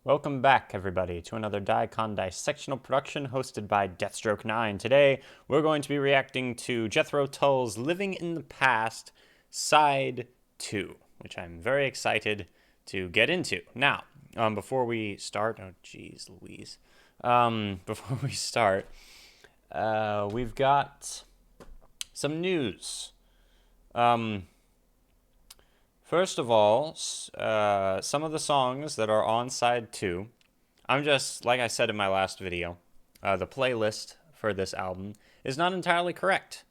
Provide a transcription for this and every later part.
Welcome back, everybody, to another dicondissectional production hosted by Deathstroke9. Today, we're going to be reacting to Jethro Tull's Living in the Past, Side 2, which I'm very excited to get into. Now, before we start... Oh, geez, Louise. Before we start, we've got some news. First of all, some of the songs that are on side 2, I'm just, like I said in my last video, the playlist for this album is not entirely correct.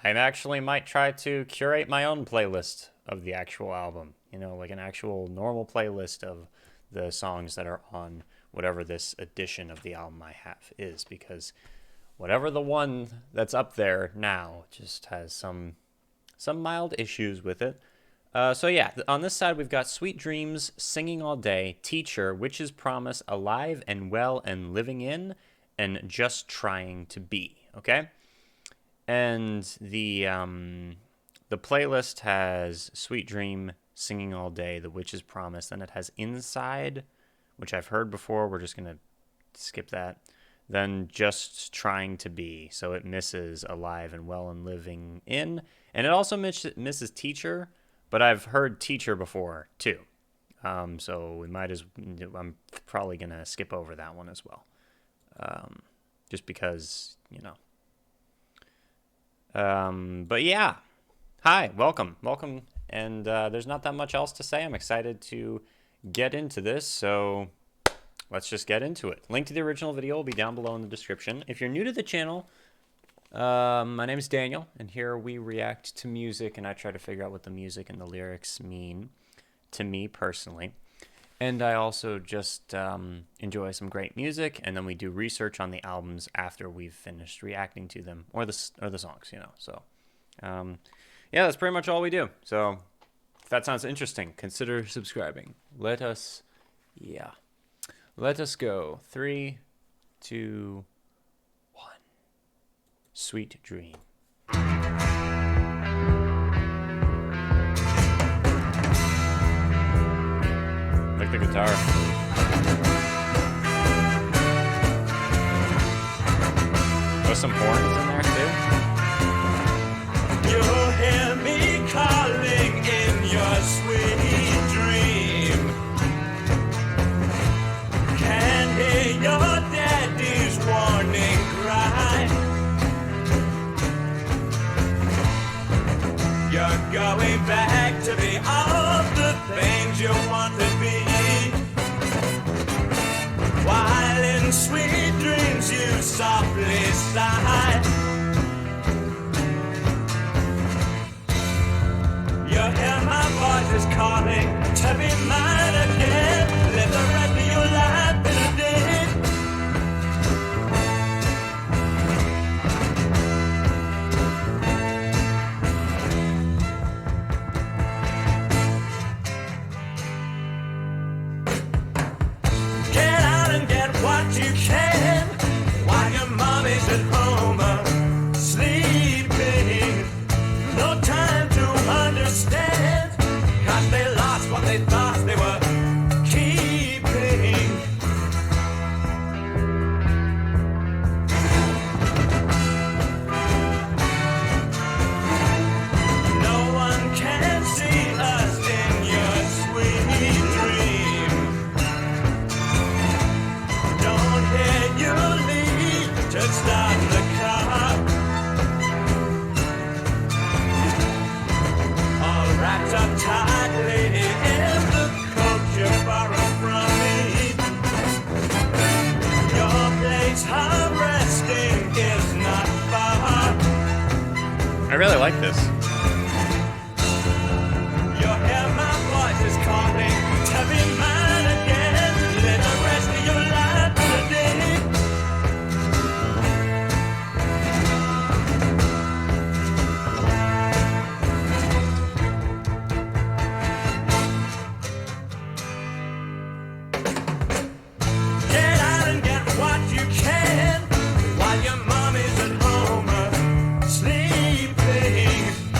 I actually might try to curate my own playlist of the actual album, you know, like an actual normal playlist of the songs that are on whatever this edition of the album I have is, because whatever the one that's up there now just has some mild issues with it. So yeah, on this side we've got Sweet Dreams, Singing All Day, Teacher, Witch's Promise, Alive and Well and Living In, and Just Trying to Be, okay? And the playlist has Sweet Dream, Singing All Day, The Witch's Promise, then it has Inside, which I've heard before, we're just going to skip that. Then Just Trying to Be, so it misses Alive and Well and Living In, and it also misses Teacher, but I've heard Teacher before, too. So we might I'm probably going to skip over that one as well. Just because, you know. But yeah. Hi, welcome. Welcome. And there's not that much else to say. I'm excited to get into this, so let's just get into it. Link to the original video will be down below in the description. If you're new to the channel, my name is Daniel, and here we react to music, and I try to figure out what the music and the lyrics mean to me personally. And I also just enjoy some great music, and then we do research on the albums after we've finished reacting to them, or the songs, you know. So, yeah, that's pretty much all we do. So, if that sounds interesting, consider subscribing. Let us go. 3, 2, Sweet Dream. Like the guitar. There's some horns in there too. You'll hear me calling in your sweet dream. Can hear your daddy's warning cry. You're going back to be all the things you want to be. While in sweet dreams you softly sigh. You hear my voices calling to be mine again. Live the rest of your life in a day. What you can while your mommy's at home sleeping. No time to understand, 'cause they lost what they thought they were keeping. No one can see us in your sweet dream. You leave to start the car, all wrapped up tightly in the coat you borrowed from me. Your place of resting is not far. I really like this. You hear my voice is calling to be mine again. Live the rest of your life today. Sleeping.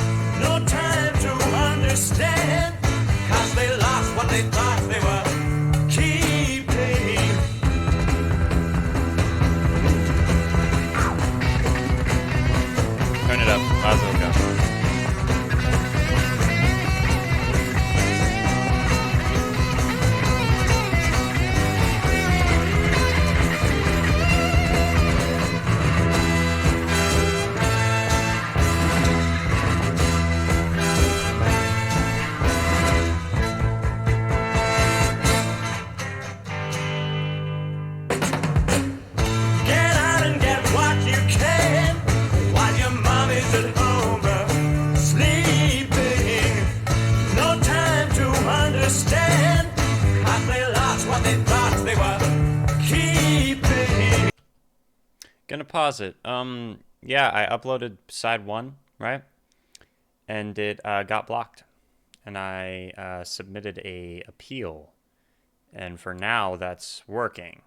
what they thought they were keeping. Gonna pause it. Yeah, I uploaded side 1, right? And it got blocked. And I submitted a appeal. And for now, that's working.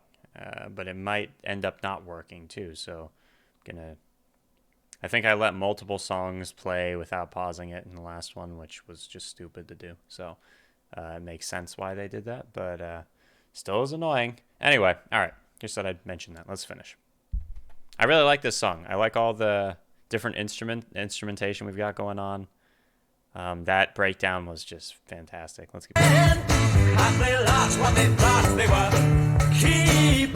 But it might end up not working too. So, I think I let multiple songs play without pausing it in the last one, which was just stupid to do. So, it makes sense why they did that, but still is annoying. Anyway, all right. Just thought I'd mention that. Let's finish. I really like this song. I like all the different instrumentation we've got going on. That breakdown was just fantastic. Let's keep going. And they lost what they thought they were keeping.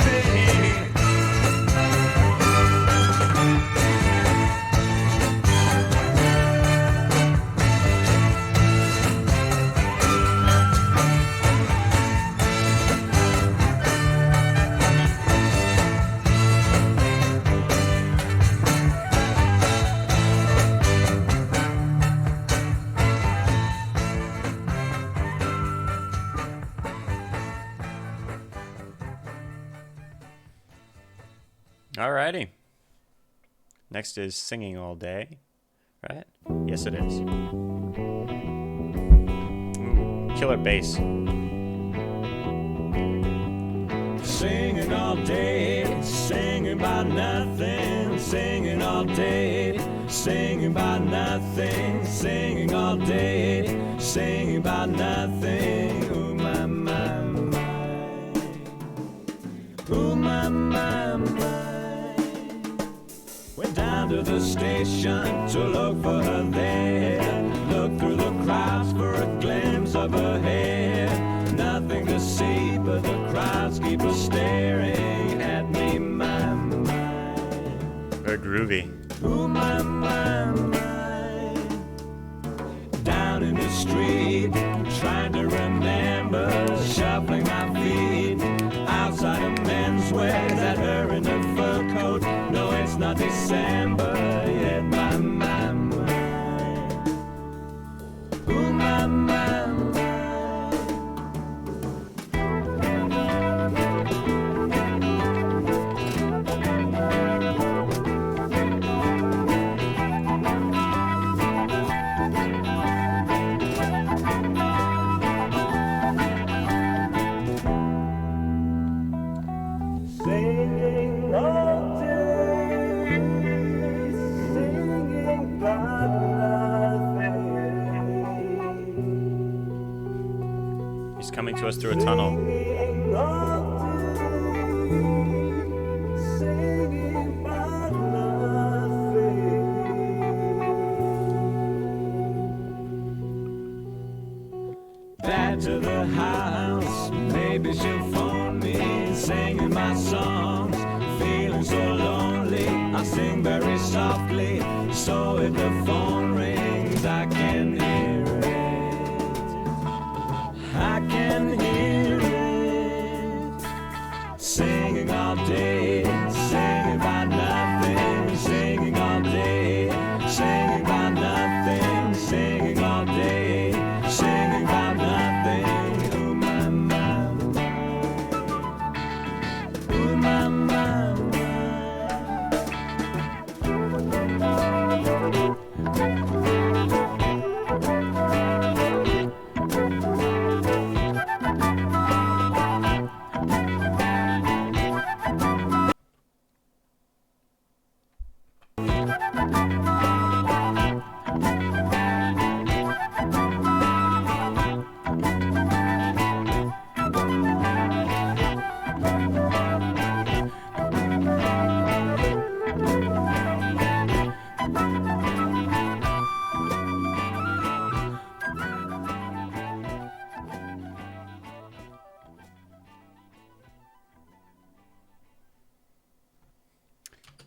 Alrighty. Next is Singing All Day, right? Yes, it is. Ooh, killer bass. Singing all day, singing about nothing, singing all day, singing about nothing, singing all day, singing about nothing. Ooh, my, my, my. Ooh, my, my, my. Went down to the station to look for her there. Look through the crowds for a glimpse of her hair. Nothing to see but the crowds keep a staring at me, my, my. Very groovy. Ooh, my, my, my. Down in the street, trying to remember, shuffling my feet. Outside of menswear, that her in her fur coat. No, it's not December yet, my, my, my. Ooh, my, my, my. Singing all day, singing about nothing. He's coming to us through a tunnel. Singing all day, singing about nothing. Back to the house, maybe she'll phone me, singing my songs, feeling so lonely. I sing very softly, so if the phone rings, I can hear it. I can hear it. Singing all day, singing about nothing, singing all day, singing about nothing, singing all day, singing about nothing. Ooh, my, my, my. Ooh, my, my, my.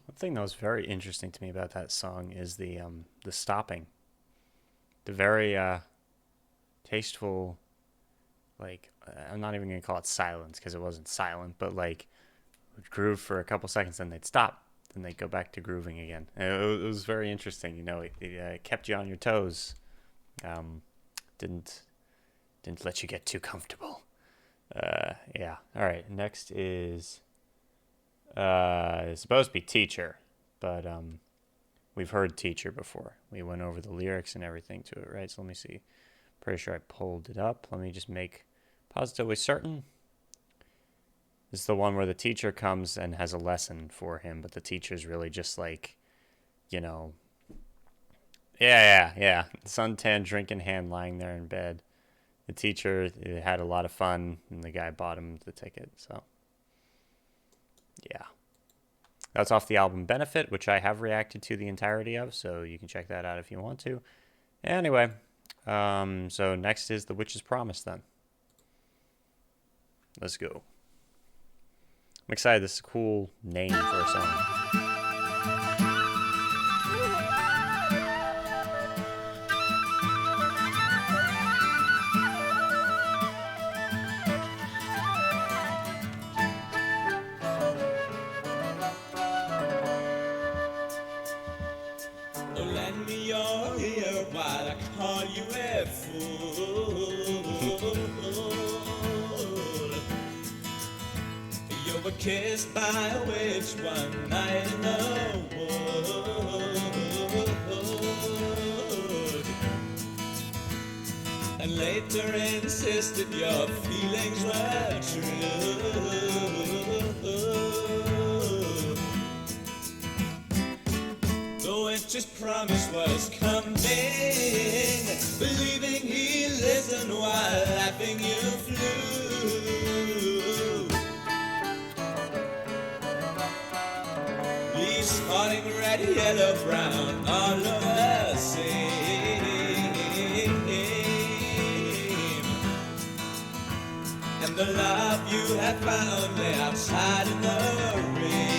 One thing that was very interesting to me about that song is the stopping. The very tasteful, like, I'm not even gonna call it silence because it wasn't silent, but like would groove for a couple seconds, then they'd stop, then they'd go back to grooving again. It was very interesting. You know, it kept you on your toes. Didn't let you get too comfortable. Yeah. All right. Next is it's supposed to be Teacher, but we've heard Teacher before. We went over the lyrics and everything to it, right? So let me see. Pretty sure I pulled it up. Let me just make positively certain. This is the one where the teacher comes and has a lesson for him, but the teacher's really just like, you know, yeah. Suntan, drinking hand, lying there in bed. The teacher had a lot of fun, and the guy bought him the ticket. So, yeah. That's off the album Benefit, which I have reacted to the entirety of, so you can check that out if you want to. Anyway, so next is The Witch's Promise then. Let's go. I'm excited. This is a cool name for a song. Lend me your ear while I call you a fool. You were kissed by a witch one night in the wood, and later insisted your feelings were true. The witch's promise was coming, believing he listened while laughing you flew. Leaves spotting red, yellow, brown all over the same, and the love you had found lay outside in the rain.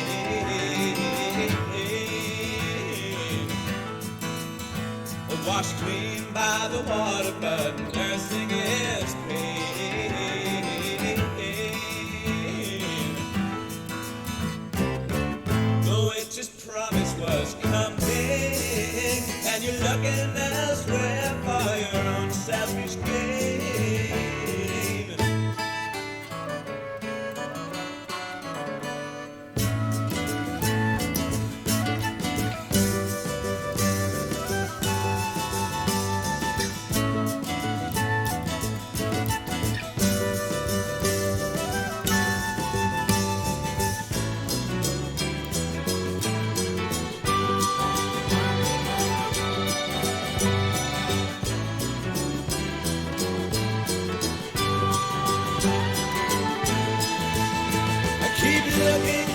Washed clean by the water, but nursing his pain. The witch's promise was coming, and you're looking elsewhere for your own selfish gain.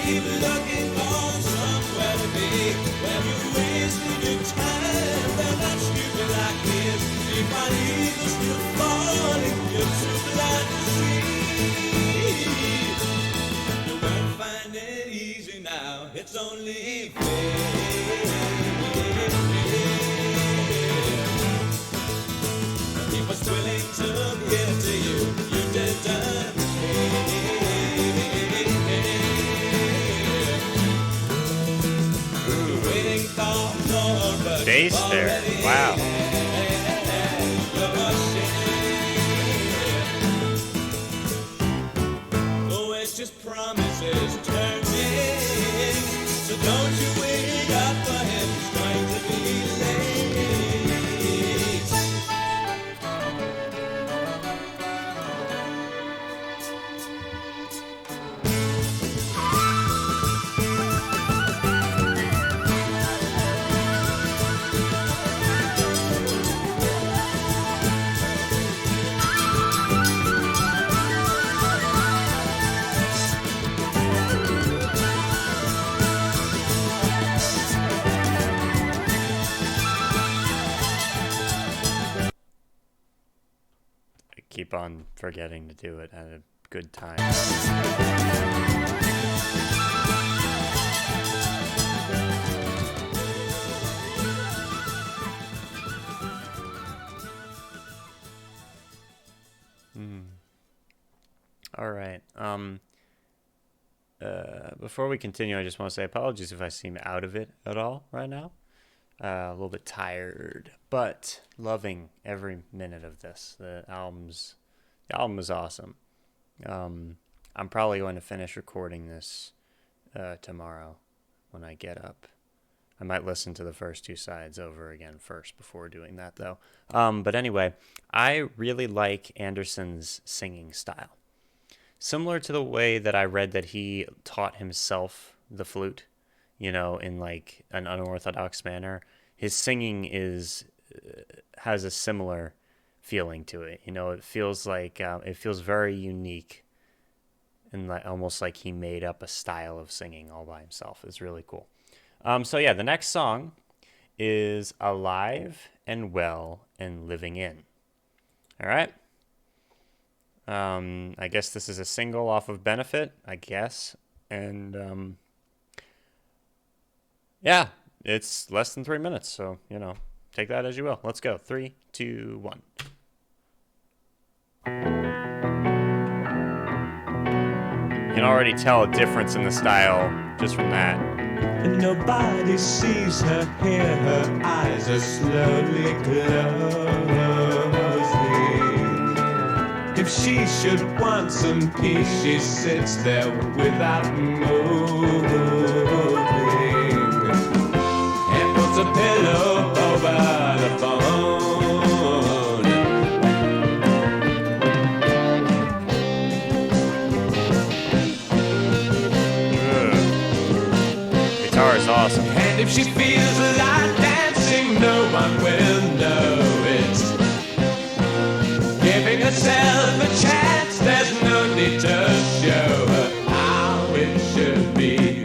Keep looking for somewhere to be. When you're wasting your time, they're not stupid like this. If my eagle's still falling, you're too blind to see. You won't find it easy now, it's only fair. He was willing to give to you, you didn't care. Bass there. Wow. The witch's promises turning, so don't you wait up for him, he's going to be late. Keep on forgetting to do it at a good time. All right. Before we continue, I just want to say apologies if I seem out of it at all right now. A little bit tired, but loving every minute of this. The album is awesome. I'm probably going to finish recording this tomorrow when I get up. I might listen to the first two sides over again first before doing that, though. But anyway, I really like Anderson's singing style. Similar to the way that I read that he taught himself the flute, you know, in like an unorthodox manner. His singing has a similar feeling to it. You know, it feels like it feels very unique, and like almost like he made up a style of singing all by himself. It's really cool. So yeah, the next song is Alive and Well and Living In. All right. I guess this is a single off of Benefit, I guess. And yeah, it's less than 3 minutes, so, you know, take that as you will. Let's go. 3, 2, 1. You can already tell a difference in the style just from that. And nobody sees her, hear her eyes are slowly closing. If she should want some peace, she sits there without moving and puts a pillow over the phone. Guitar is awesome. And if she feels like dancing, no one will know it. Giving herself a chance, there's no need to show her how it should be.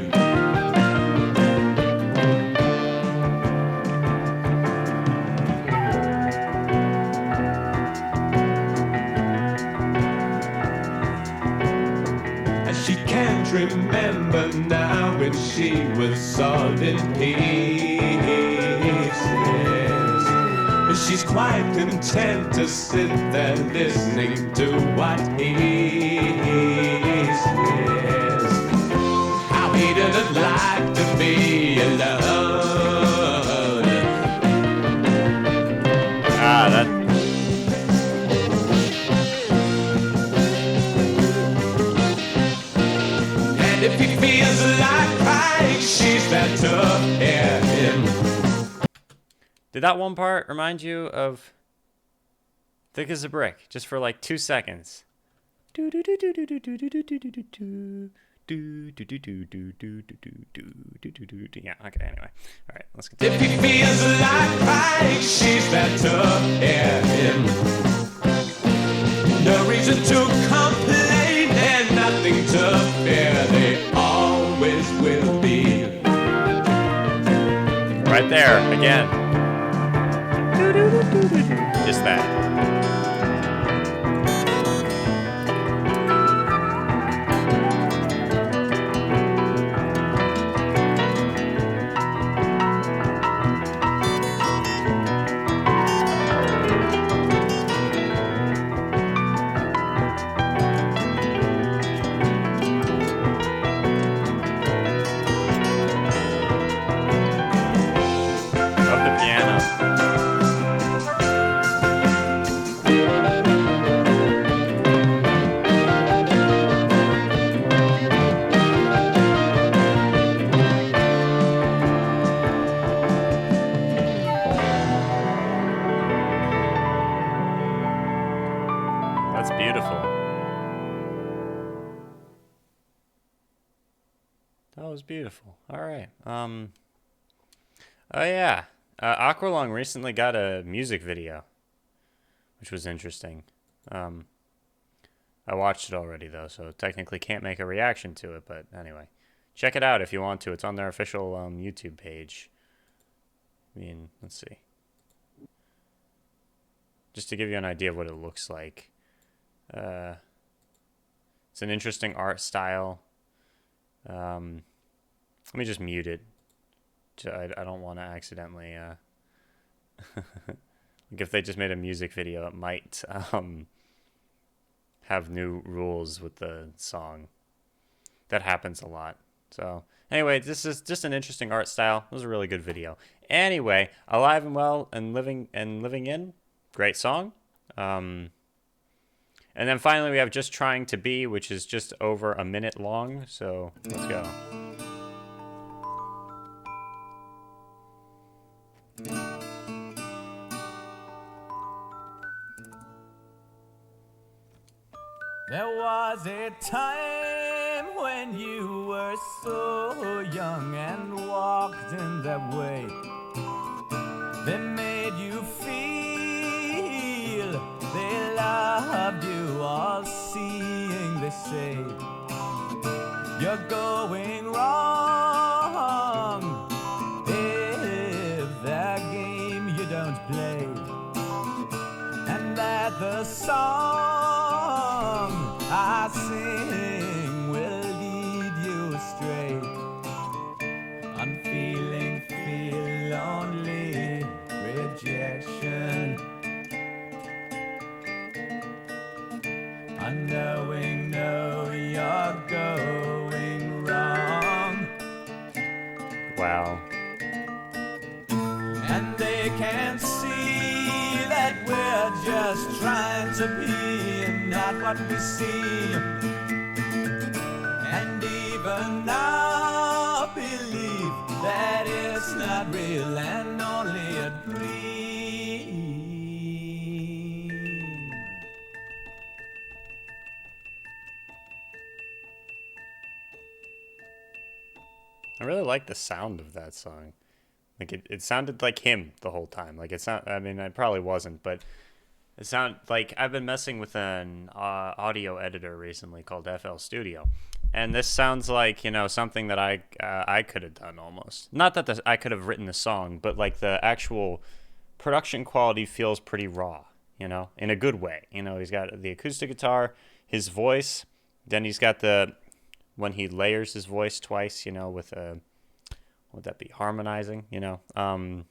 And she can't remember now when she was all in pieces. She's quite content to sit there listening to what he says. How he doesn't like to be alone. That. And if he feels like crying, she's there to hear him. Did that one part remind you of Thick as a Brick? Just for like 2 seconds. Yeah, okay, anyway. Alright, let's continue. If he feels like crying, she's there to hear him. No reason to complain and nothing to fear. They always will be. Right there, again. Just that. Love the piano. That's beautiful. That was beautiful. All right. Oh yeah. Aqualung recently got a music video, which was interesting. I watched it already though, so technically can't make a reaction to it. But anyway, check it out if you want to. It's on their official YouTube page. I mean, let's see. Just to give you an idea of what it looks like. It's an interesting art style. Let me just mute it. I don't want to accidentally like if they just made a music video, it might have new rules with the song. That happens a lot. So anyway, this is just an interesting art style. It was a really good video. Anyway, Alive and Well and Living In, great song. And then finally we have Just Trying to Be, which is just over a minute long. So let's go. There was a time when you were so young and walked in that way. They made you feel they loved you, all seeing they say you're going wrong if that game you don't play, and that the song I sing will lead you astray. Unfeeling, feel lonely, rejection. Unknowing, know you're going wrong. Wow. And they can see that we're just trying to be and not what we see. And even now believe that it's not real and only a dream. I really like the sound of that song. Like it sounded like him the whole time. Like it's not. I mean, I probably wasn't, but it sounded like I've been messing with an audio editor recently called FL Studio, and this sounds like something that I could have done almost. Not that I could have written the song, but like the actual production quality feels pretty raw. In a good way. He's got the acoustic guitar, his voice, then he's got when he layers his voice twice. With a. Would that be harmonizing? And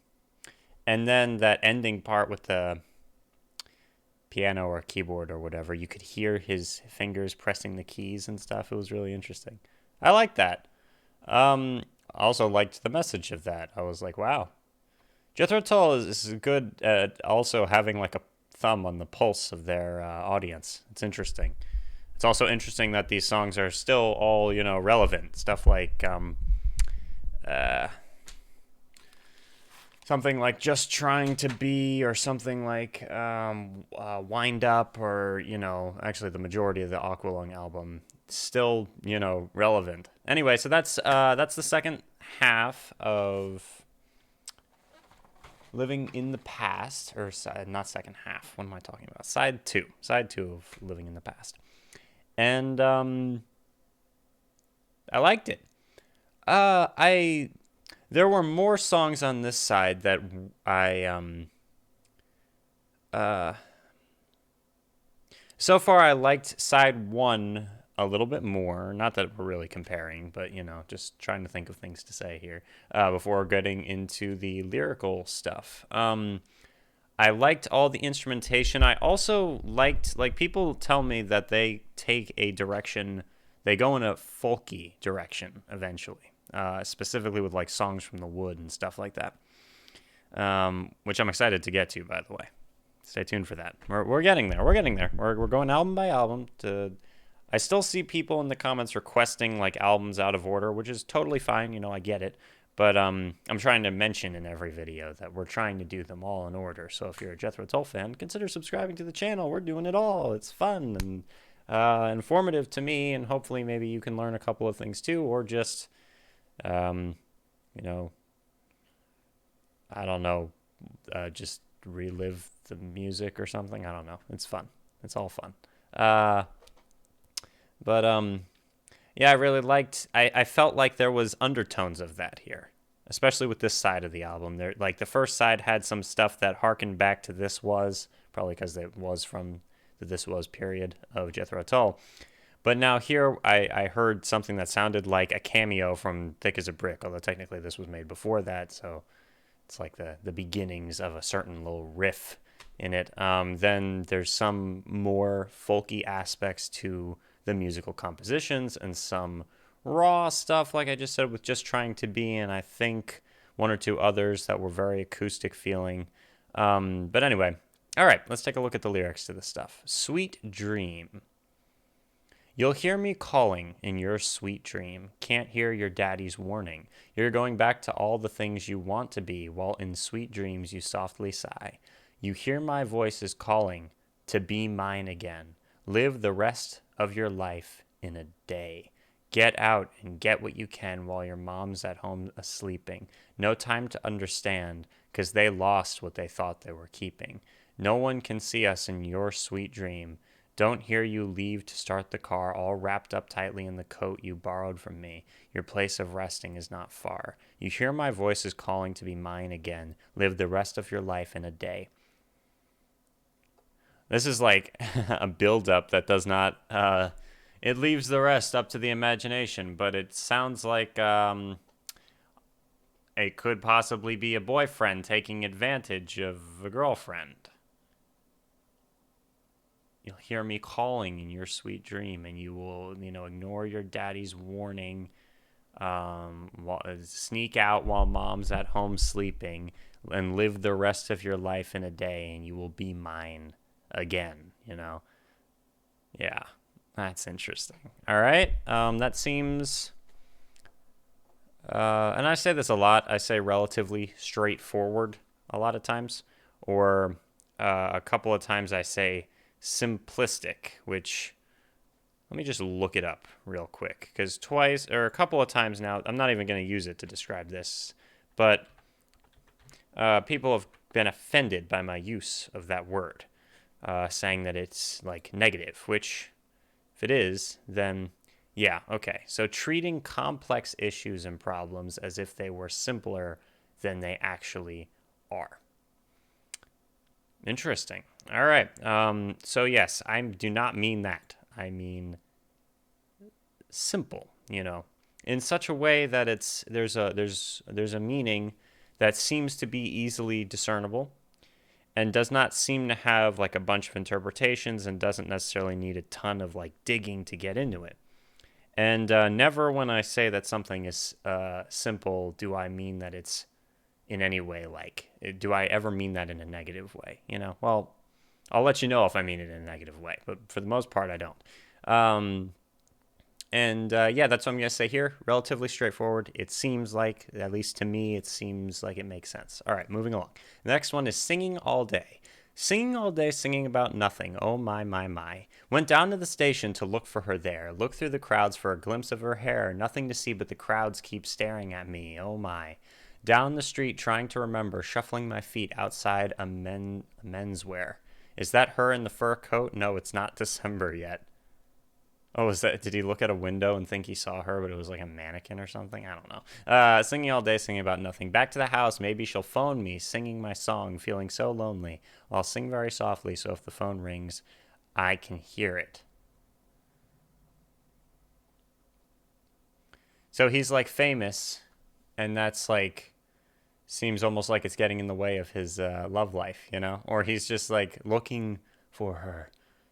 then that ending part with the piano or keyboard or whatever, you could hear his fingers pressing the keys and stuff. It was really interesting. I liked that. I also liked the message of that. I was like, wow. Jethro Tull is good at also having like a thumb on the pulse of their audience. It's interesting. It's also interesting that these songs are still all, relevant. Stuff like something like Just Trying to Be, or something like Wind Up, or actually the majority of the Aqualung album still relevant. Anyway, so that's the second half of Living in the Past, or not second half. What am I talking about? Side two of Living in the Past, and I liked it. There were more songs on this side that so far I liked side one a little bit more. Not that we're really comparing, but just trying to think of things to say here before getting into the lyrical stuff. I liked all the instrumentation. I also liked, people tell me that they take a direction, they go in a folky direction eventually. Specifically with like Songs from the Wood and stuff like that, which I'm excited to get to, by the way. Stay tuned for that. We're getting there. We're going album by album. I still see people in the comments requesting like albums out of order, which is totally fine. I get it. But I'm trying to mention in every video that we're trying to do them all in order. So if you're a Jethro Tull fan, consider subscribing to the channel. We're doing it all. It's fun and informative to me, and hopefully maybe you can learn a couple of things too, or just I don't know, just relive the music or something. I don't know. It's fun. It's all fun. But yeah, I really liked, I felt like there was undertones of that here, especially with this side of the album. There, like the first side had some stuff that harkened back to This Was, probably because it was from the This Was period of Jethro Tull. But now here I heard something that sounded like a cameo from Thick as a Brick, although technically this was made before that, so it's like the beginnings of a certain little riff in it. Then there's some more folky aspects to the musical compositions and some raw stuff, like I just said, with Just Trying to Be, and I think one or two others that were very acoustic feeling. But anyway, All right, let's take a look at the lyrics to this stuff. Sweet dream. You'll hear me calling in your sweet dream. Can't hear your daddy's warning. You're going back to all the things you want to be, while in sweet dreams you softly sigh. You hear my voices calling to be mine again. Live the rest of your life in a day. Get out and get what you can while your mom's at home sleeping. No time to understand, 'cause they lost what they thought they were keeping. No one can see us in your sweet dream. Don't hear you leave to start the car, all wrapped up tightly in the coat you borrowed from me. Your place of resting is not far. You hear my voices calling to be mine again. Live the rest of your life in a day. This is like a build-up that does not... it leaves the rest up to the imagination, but it sounds like it could possibly be a boyfriend taking advantage of a girlfriend. You'll hear me calling in your sweet dream, and you will, ignore your daddy's warning, sneak out while mom's at home sleeping, and live the rest of your life in a day, and you will be mine again, Yeah, that's interesting. All right, that seems... and I say this a lot. I say relatively straightforward a lot of times, or a couple of times I say simplistic, which, let me just look it up real quick, because twice or a couple of times now, I'm not even going to use it to describe this, but people have been offended by my use of that word, saying that it's like negative, which if it is, then yeah, okay. So treating complex issues and problems as if they were simpler than they actually are. Interesting. All right. So yes, I do not mean that. I mean simple, in such a way that there's a meaning that seems to be easily discernible and does not seem to have like a bunch of interpretations and doesn't necessarily need a ton of like digging to get into it. And never when I say that something is simple do I mean that it's in any way like, do I ever mean that in a negative way? Well, I'll let you know if I mean it in a negative way, but for the most part, I don't. Yeah, that's what I'm going to say here. Relatively straightforward. It seems like, at least to me, it seems like it makes sense. All right, moving along. The next one is singing all day. Singing all day, singing about nothing. Oh, my, my, my. Went down to the station to look for her there. Looked through the crowds for a glimpse of her hair. Nothing to see but the crowds keep staring at me. Oh, my. Down the street, trying to remember, shuffling my feet outside a menswear. Is that her in the fur coat? No, it's not December yet. Oh, did he look at a window and think he saw her, but it was like a mannequin or something? I don't know. Singing all day, singing about nothing. Back to the house, maybe she'll phone me, singing my song, feeling so lonely. I'll sing very softly, so if the phone rings, I can hear it. So he's like famous, and that's like, seems almost like it's getting in the way of his love life, Or he's just like looking for her.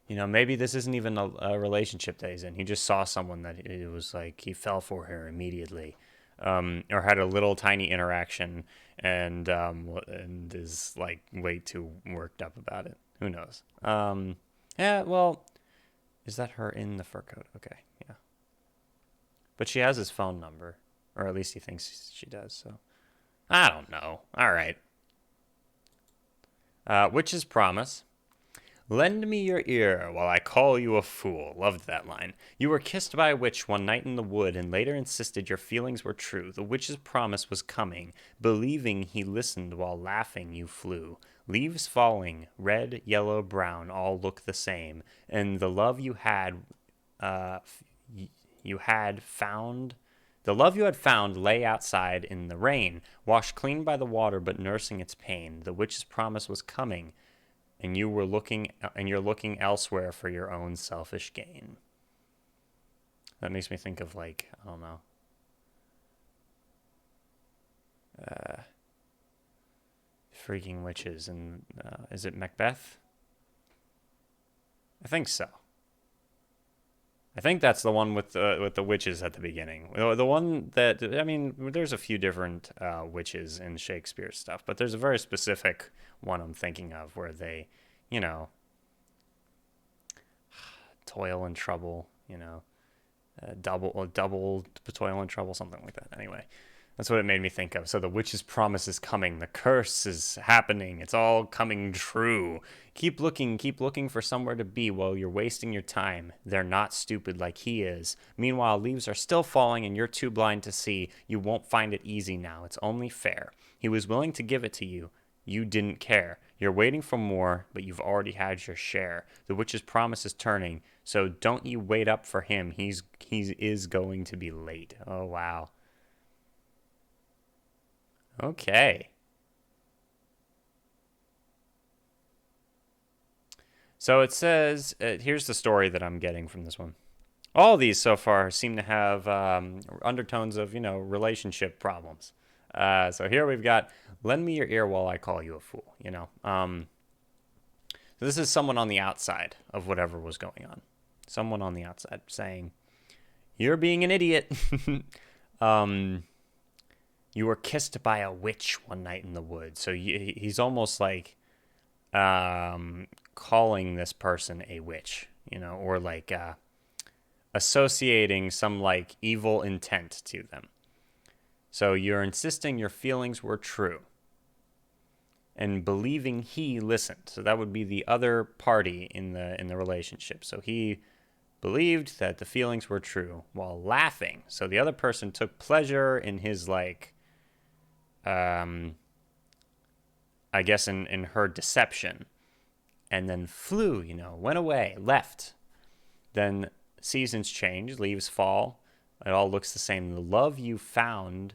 Maybe this isn't even a relationship that he's in. He just saw someone that it was like he fell for her immediately, or had a little tiny interaction, and is like way too worked up about it. Who knows? Yeah, well, is that her in the fur coat? Okay, yeah. But she has his phone number, or at least he thinks she does, so... I don't know. All right. Witch's promise. Lend me your ear while I call you a fool. Loved that line. You were kissed by a witch one night in the wood and later insisted your feelings were true. The witch's promise was coming. Believing he listened while laughing you flew. Leaves falling, red, yellow, brown, all look the same. And the love you had found... The love you had found lay outside in the rain, washed clean by the water but nursing its pain. The witch's promise was coming, and you're looking elsewhere for your own selfish gain. That makes me think of like, I don't know. Freaking witches, and is it Macbeth? I think so. I think that's the one with the witches at the beginning. The one that, I mean, there's a few different witches in Shakespeare stuff, but there's a very specific one I'm thinking of where they you know, toil and trouble, double toil and trouble, something like that. Anyway, that's what it made me think of. So the witch's promise is coming. The curse is happening. It's all coming true. Keep looking for somewhere to be while you're wasting your time. They're not stupid like he is. Meanwhile, leaves are still falling and you're too blind to see. You won't find it easy now. It's only fair. He was willing to give it to you. You didn't care. You're waiting for more, but you've already had your share. The witch's promise is turning, so don't you wait up for him. He is going to be late. Oh, wow. Okay. So it says, here's the story that I'm getting from this one. All these so far seem to have undertones of, relationship problems. So here we've got, lend me your ear while I call you a fool, So this is someone on the outside of whatever was going on. Someone on the outside saying, you're being an idiot. You were kissed by a witch one night in the woods. So he's almost like calling this person a witch, or like associating some like evil intent to them. So you're insisting your feelings were true and believing he listened. So that would be the other party in the relationship. So he believed that the feelings were true while laughing. So the other person took pleasure in his like I guess in her deception, and then flew, went away, left. Then seasons change, leaves fall. It all looks the same. The love you found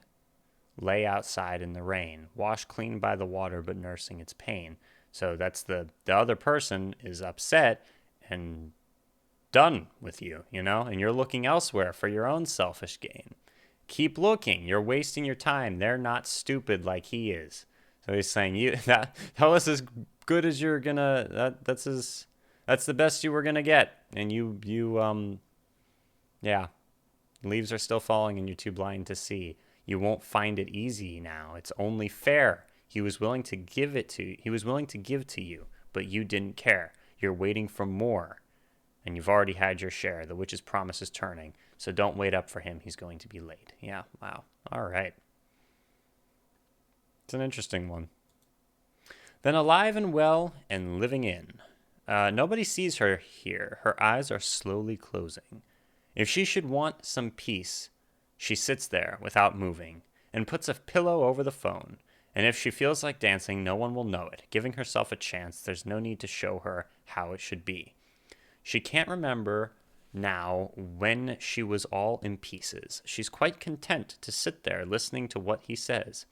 lay outside in the rain, washed clean by the water, but nursing its pain. So that's the other person is upset and done with you, and you're looking elsewhere for your own selfish gain. Keep looking. You're wasting your time. They're not stupid like he is. So he's saying, that was as good as you're gonna. That's the best you were gonna get. And yeah, leaves are still falling, and you're too blind to see. You won't find it easy now. It's only fair. He was willing to give to you, but you didn't care. You're waiting for more, and you've already had your share. The witch's promise is turning. So don't wait up for him. He's going to be late. Yeah, wow. All right. It's an interesting one. Then alive and well and living in. Nobody sees her here. Her eyes are slowly closing. If she should want some peace, she sits there without moving and puts a pillow over the phone. And if she feels like dancing, no one will know it. Giving herself a chance, there's no need to show her how it should be. She can't remember now when she was all in pieces. She's quite content to sit there listening to what he says.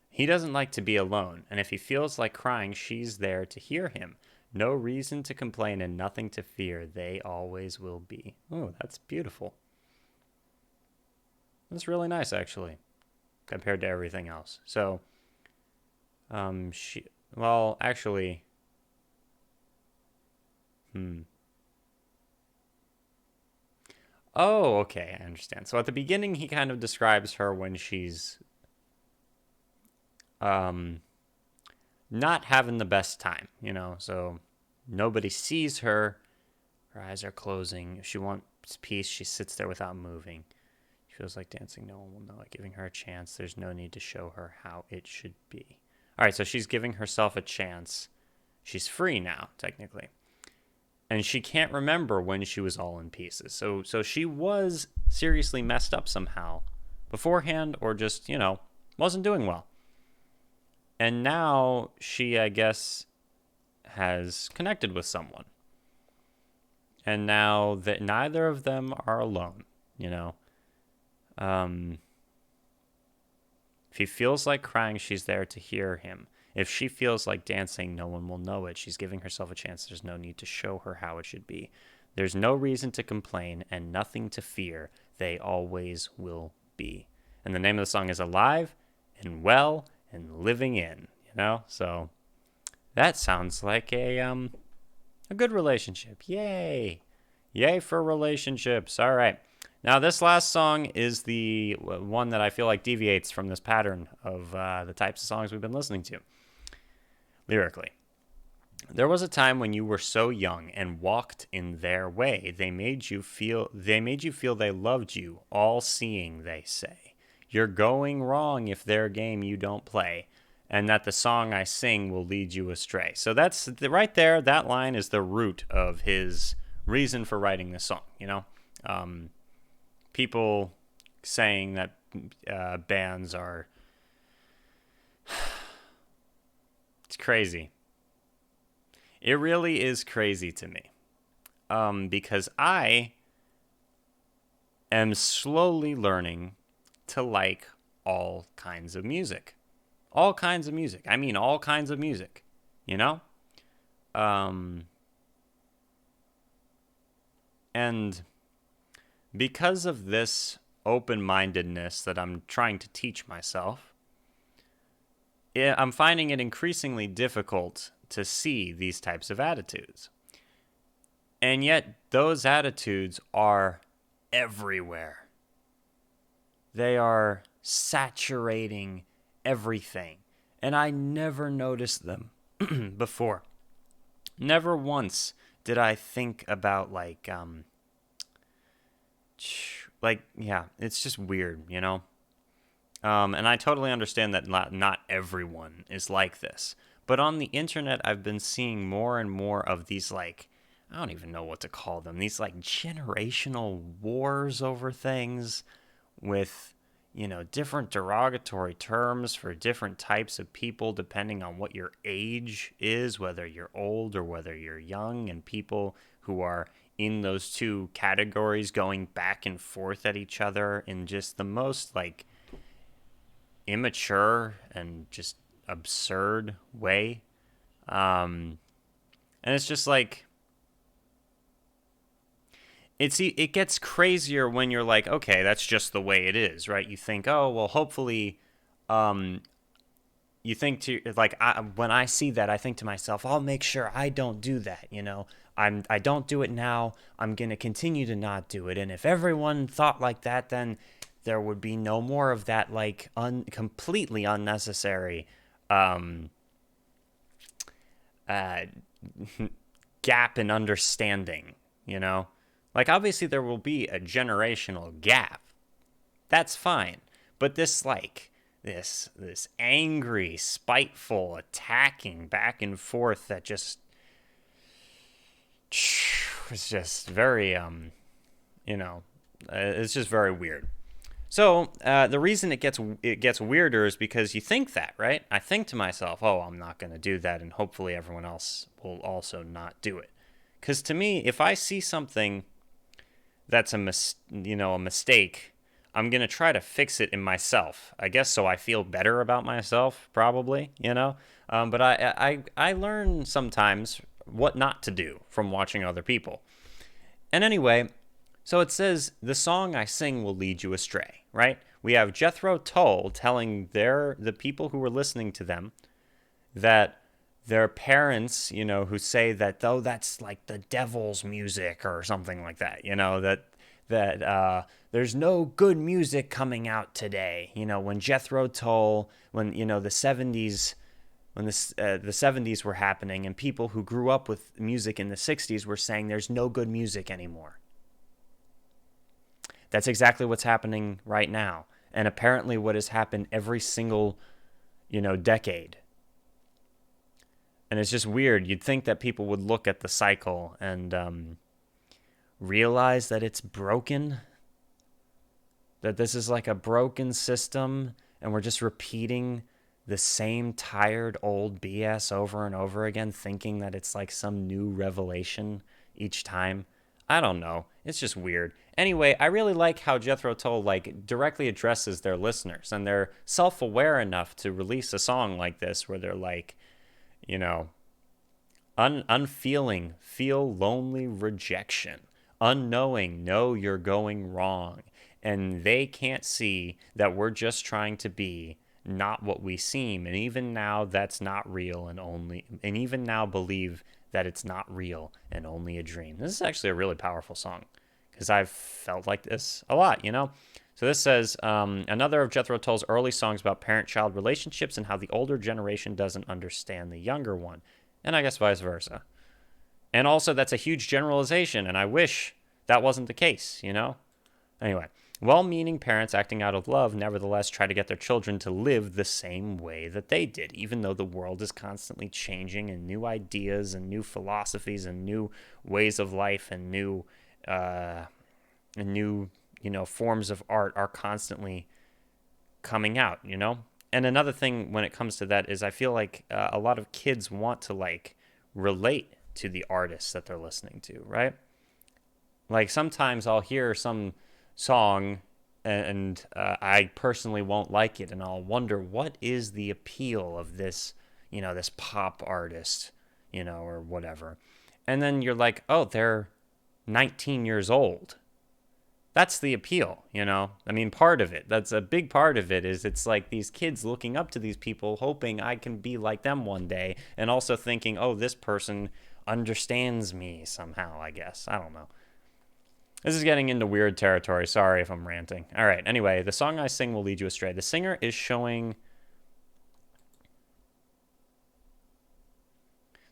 He doesn't like to be alone, and if he feels like crying, she's there to hear him. No reason to complain and nothing to fear. They always will be. Oh, that's beautiful. That's really nice, actually, compared to everything else. So, actually, Oh, okay, I understand. So at the beginning, he kind of describes her when she's not having the best time, so nobody sees her. Her eyes are closing. If she wants peace, she sits there without moving. She feels like dancing. No one will know it. Giving her a chance. There's no need to show her how it should be. All right, so she's giving herself a chance. She's free now, technically. And she can't remember when she was all in pieces. So she was seriously messed up somehow beforehand, or just, wasn't doing well. And now she, I guess, has connected with someone. And now that neither of them are alone, If he feels like crying, she's there to hear him. If she feels like dancing, no one will know it. She's giving herself a chance. There's no need to show her how it should be. There's no reason to complain and nothing to fear. They always will be. And the name of the song is Alive and Well and Living In, So that sounds like a good relationship. Yay. Yay for relationships. All right. Now, this last song is the one that I feel like deviates from this pattern of the types of songs we've been listening to lyrically. There was a time when you were so young and walked in their way. They made you feel they loved you, all seeing, they say. You're going wrong if their game you don't play, and that the song I sing will lead you astray. So that's right there. That line is the root of his reason for writing this song. People saying that bands are. It's crazy. It really is crazy to me. Because I am slowly learning to like all kinds of music. All kinds of music. I mean, all kinds of music. You know? And because of this open mindedness that I'm trying to teach myself, I'm finding it increasingly difficult to see these types of attitudes. And yet, those attitudes are everywhere. They are saturating everything. And I never noticed them before. Never once did I think about, yeah, it's just weird, you know? And I totally understand that not everyone is like this. But on the internet, I've been seeing more and more of these, I don't even know what to call them, these, generational wars over things with, different derogatory terms for different types of people depending on what your age is, whether you're old or whether you're young, and people who are in those two categories going back and forth at each other in just the most, immature and just absurd way. And it's just it gets crazier when you're like, okay, that's just the way it is, right? You think, oh, well, hopefully, you think to when I see that, I think to myself, I'll make sure I don't do that. I don't do it now. I'm gonna continue to not do it. And if everyone thought like that, then there would be no more of that completely unnecessary gap in understanding. Obviously there will be a generational gap. That's fine. But this this angry, spiteful, attacking back and forth that just was just very it's just very weird. So the reason it gets weirder is because you think that, right? I think to myself, oh, I'm not going to do that, and hopefully everyone else will also not do it. Because to me, if I see something that's a mistake, I'm going to try to fix it in myself, I guess, so I feel better about myself, probably, But I learn sometimes what not to do from watching other people. And anyway, so it says, the song I sing will lead you astray, right? We have Jethro Tull telling the people who were listening to them that their parents, who say that, though, that's like the devil's music or something like that, that there's no good music coming out today. When Jethro Tull, when, the 70s, when the 70s were happening and people who grew up with music in the 60s were saying there's no good music anymore. That's exactly what's happening right now. And apparently what has happened every single, decade. And it's just weird. You'd think that people would look at the cycle and realize that it's broken. That this is like a broken system and we're just repeating the same tired old BS over and over again, thinking that it's like some new revelation each time. I don't know. It's just weird. Anyway, I really like how Jethro Tull directly addresses their listeners, and they're self-aware enough to release a song like this where they're unfeeling, feel lonely rejection, unknowing, know you're going wrong, and they can't see that we're just trying to be not what we seem, and even now that's not real and even now believe that it's not real and only a dream. This is actually a really powerful song because I've felt like this a lot, So this says, another of Jethro Tull's early songs about parent-child relationships and how the older generation doesn't understand the younger one. and I guess vice versa. And also, that's a huge generalization, and I wish that wasn't the case, you know? Anyway, well meaning parents acting out of love nevertheless try to get their children to live the same way that they did, even though the world is constantly changing and new ideas and new philosophies and new ways of life and new, forms of art are constantly coming out, you know? And another thing when it comes to that is I feel like a lot of kids want to, like, relate to the artists that they're listening to, right? Like sometimes I'll hear some song and I personally won't like it, and I'll wonder what is the appeal of this, this pop artist, or whatever. And then you're like, oh, they're 19 years old. That's the appeal, I mean, part of it, that's a big part of it, is it's like these kids looking up to these people, hoping I can be like them one day, and also thinking, oh, this person understands me somehow, I guess. I don't know. This is getting into weird territory. Sorry if I'm ranting. All right, anyway, the song I sing will lead you astray. The singer is showing...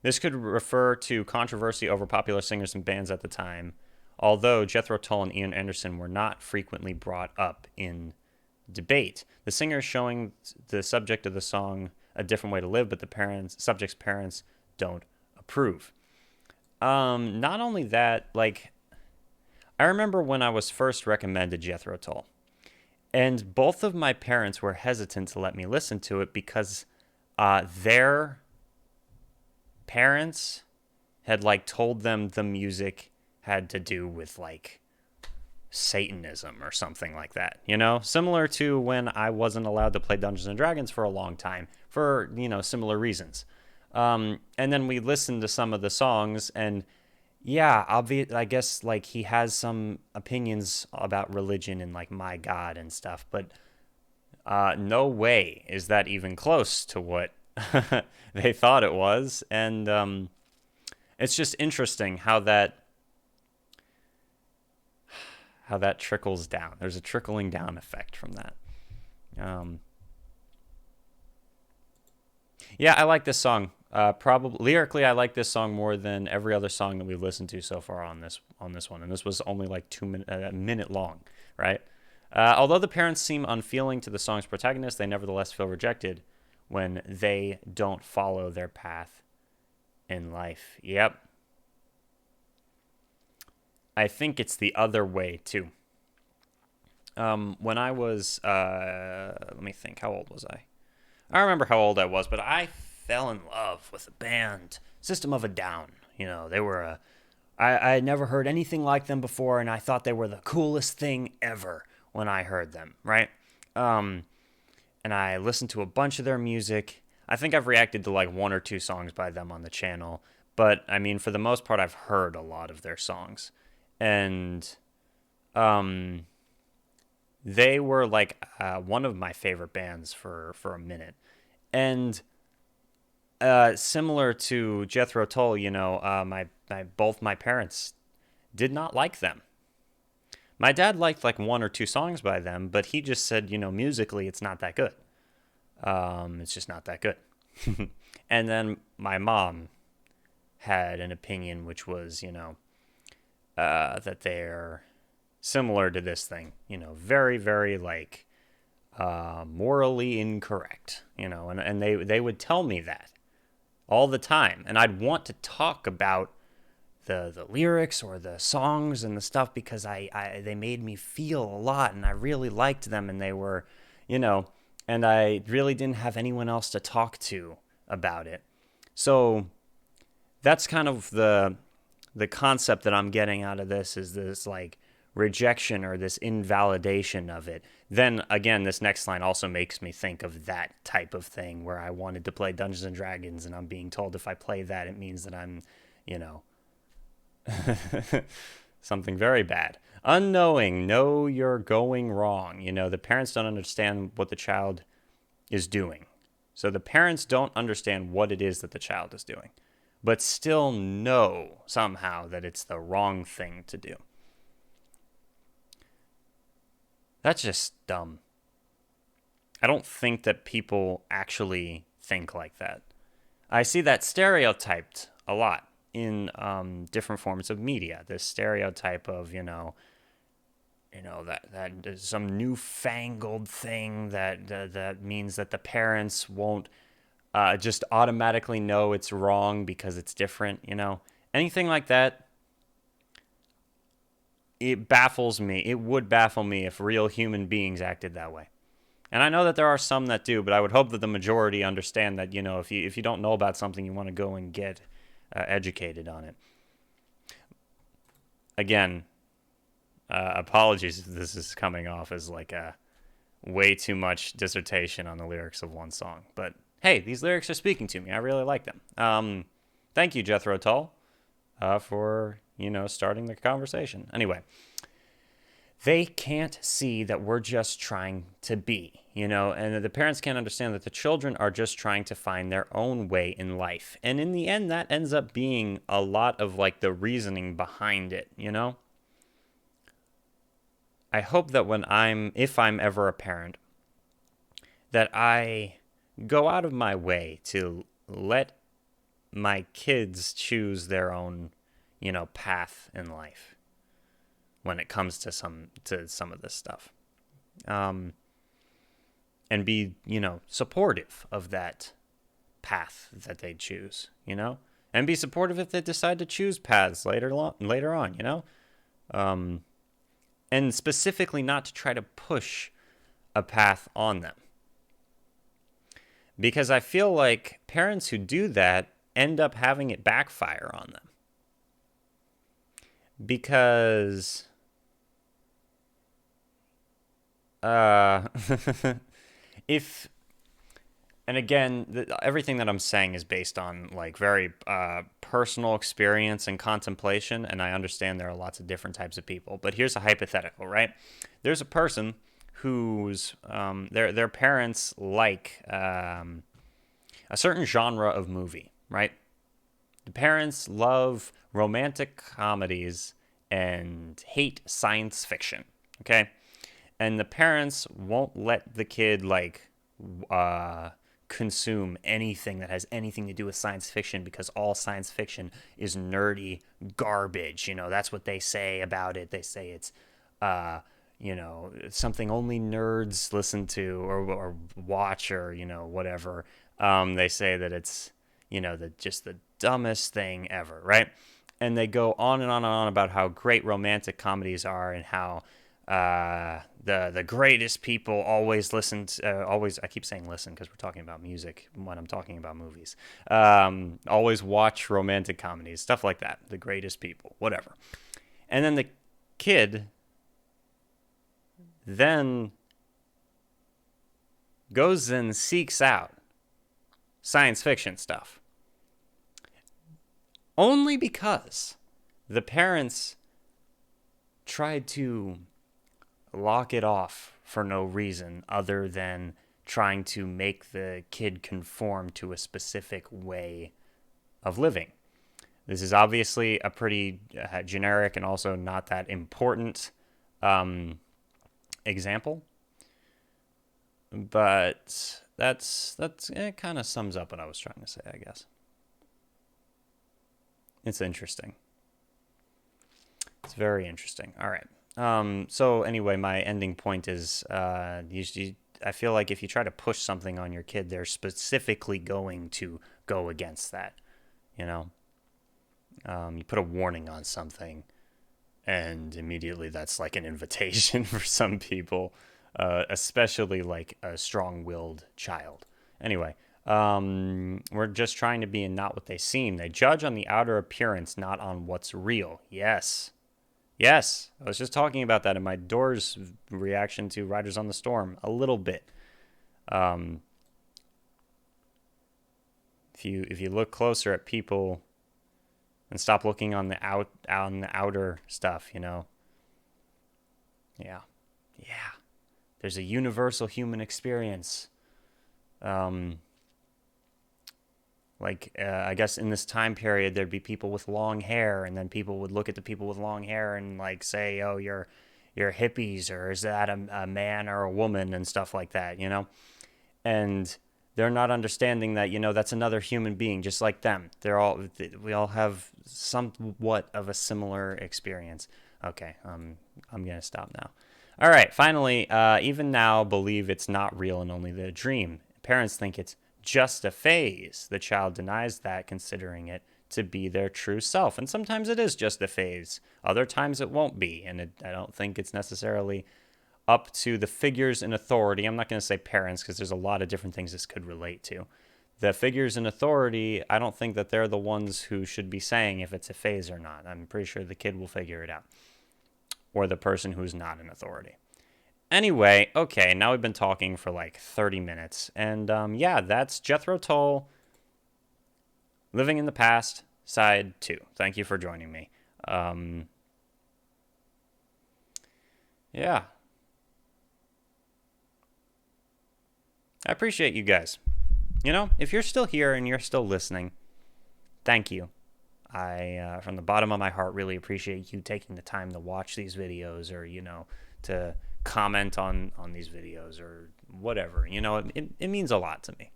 This could refer to controversy over popular singers and bands at the time, although Jethro Tull and Ian Anderson were not frequently brought up in debate. The singer is showing the subject of the song a different way to live, but the subject's parents don't approve. Not only that, like, I remember when I was first recommended Jethro Tull, and both of my parents were hesitant to let me listen to it because their parents had, like, told them the music had to do with, like, Satanism or something like that, Similar to when I wasn't allowed to play Dungeons and Dragons for a long time for, similar reasons. And then we listened to some of the songs, and yeah, I guess, like, he has some opinions about religion and, like, my God and stuff, but no way is that even close to what they thought it was. And it's just interesting how that trickles down. There's a trickling down effect from that. Yeah, I like this song. Probably lyrically, I like this song more than every other song that we've listened to so far on this one, and this was only like a minute long, right? Although the parents seem unfeeling to the song's protagonist, they nevertheless feel rejected when they don't follow their path in life. Yep. I think it's the other way too. When I was, let me think, how old was I? I don't remember how old I was, but I fell in love with the band System of a Down. They were I had never heard anything like them before, and I thought they were the coolest thing ever when I heard them, right? And I listened to a bunch of their music. I think I've reacted to like one or two songs by them on the channel, but I mean, for the most part, I've heard a lot of their songs. And they were like one of my favorite bands for a minute. And similar to Jethro Tull, both my parents did not like them. My dad liked like one or two songs by them, but he just said, musically, it's not that good. It's just not that good. And then my mom had an opinion, which was, that they're similar to this thing, very, very like morally incorrect, and they would tell me that all the time, and I'd want to talk about the lyrics or the songs and the stuff because they made me feel a lot, and I really liked them, and they were, and I really didn't have anyone else to talk to about it. So that's kind of the concept that I'm getting out of this, is this like rejection or this invalidation of it. Then again, this next line also makes me think of that type of thing where I wanted to play Dungeons and Dragons, and I'm being told if I play that, it means that I'm, something very bad. Unknowing, know you're going wrong. The parents don't understand what the child is doing. So the parents don't understand what it is that the child is doing, but still know somehow that it's the wrong thing to do. That's just dumb. I don't think that people actually think like that. I see that stereotyped a lot in different forms of media. This stereotype of that is some newfangled thing that means that the parents won't just automatically know it's wrong because it's different. Anything like that. It baffles me. It would baffle me if real human beings acted that way. And I know that there are some that do, but I would hope that the majority understand that, if you don't know about something, you want to go and get educated on it. Again, apologies if this is coming off as like a way too much dissertation on the lyrics of one song. But hey, these lyrics are speaking to me. I really like them. Thank you, Jethro Tull, for, starting the conversation. Anyway. They can't see that we're just trying to be, and the parents can't understand that the children are just trying to find their own way in life. And in the end, that ends up being a lot of like the reasoning behind it, I hope that if I'm ever a parent, that I go out of my way to let my kids choose their own, path in life when it comes to some of this stuff, and be supportive of that path that they choose, and be supportive if they decide to choose paths later on, and specifically not to try to push a path on them, because I feel like parents who do that end up having it backfire on them, because if, and again, everything that I'm saying is based on like very personal experience and contemplation, and I understand there are lots of different types of people, but here's a hypothetical, right? There's a person whose their parents like a certain genre of movie, right? The parents love romantic comedies and hate science fiction, okay? And the parents won't let the kid consume anything that has anything to do with science fiction, because all science fiction is nerdy garbage. That's what they say about it. They say it's something only nerds listen to or watch, or whatever. They say that it's just the dumbest thing ever, right? And they go on and on and on about how great romantic comedies are, and how the greatest people always listen to, I keep saying listen because we're talking about music when I'm talking about movies, always watch romantic comedies, stuff like that, the greatest people, whatever. And then the kid then goes and seeks out science fiction stuff, only because the parents tried to lock it off for no reason other than trying to make the kid conform to a specific way of living. This is obviously a pretty generic and also not that important example, but that's it. Kind of sums up what I was trying to say, I guess. It's interesting. It's very interesting. All right. So anyway, my ending point is, I feel like if you try to push something on your kid, they're specifically going to go against that. You put a warning on something, and immediately that's like an invitation for some people, especially like a strong-willed child. Anyway, we're just trying to be and not what they seem. They judge on the outer appearance, not on what's real. Yes, I was just talking about that in my Doors reaction to Riders on the Storm a little bit. If you look closer at people and stop looking on the outer stuff, yeah, there's a universal human experience. I guess in this time period, there'd be people with long hair, and then people would look at the people with long hair and like say, "Oh, you're hippies," or "Is that a man or a woman?" and stuff like that, And They're not understanding that, that's another human being just like them. We all have somewhat of a similar experience. Okay, I'm going to stop now. All right, finally, even now believe it's not real and only the dream. Parents think it's just a phase. The child denies that, considering it to be their true self. And sometimes it is just a phase. Other times it won't be. And I don't think it's necessarily up to the figures in authority. I'm not going to say parents because there's a lot of different things this could relate to. The figures in authority, I don't think that they're the ones who should be saying if it's a phase or not. I'm pretty sure the kid will figure it out. Or the person who's not in authority. Anyway, okay, now we've been talking for like 30 minutes. And yeah, that's Jethro Tull, Living in the Past, Side 2. Thank you for joining me. Yeah. I appreciate you guys. If you're still here and you're still listening, thank you. I, from the bottom of my heart, really appreciate you taking the time to watch these videos or, to comment on these videos or whatever. It means a lot to me.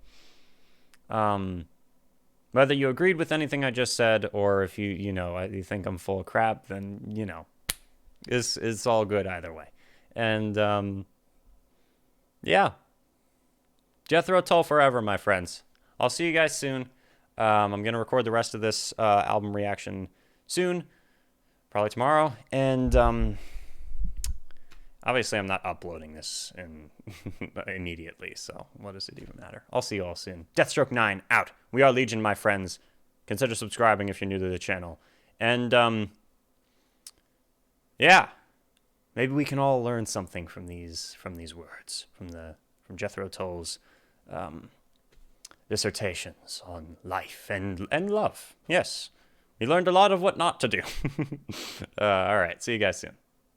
Whether you agreed with anything I just said or if you think I'm full of crap, then, it's all good either way. And, yeah. Jethro Tull forever, my friends. I'll see you guys soon. I'm going to record the rest of this album reaction soon, probably tomorrow. And obviously, I'm not uploading this immediately, so what does it even matter? I'll see you all soon. Deathstroke 9, out. We are Legion, my friends. Consider subscribing if you're new to the channel. And, yeah. Maybe we can all learn something from these words, from Jethro Tull's dissertations on life and love. Yes, we learned a lot of what not to do. All right, see you guys soon.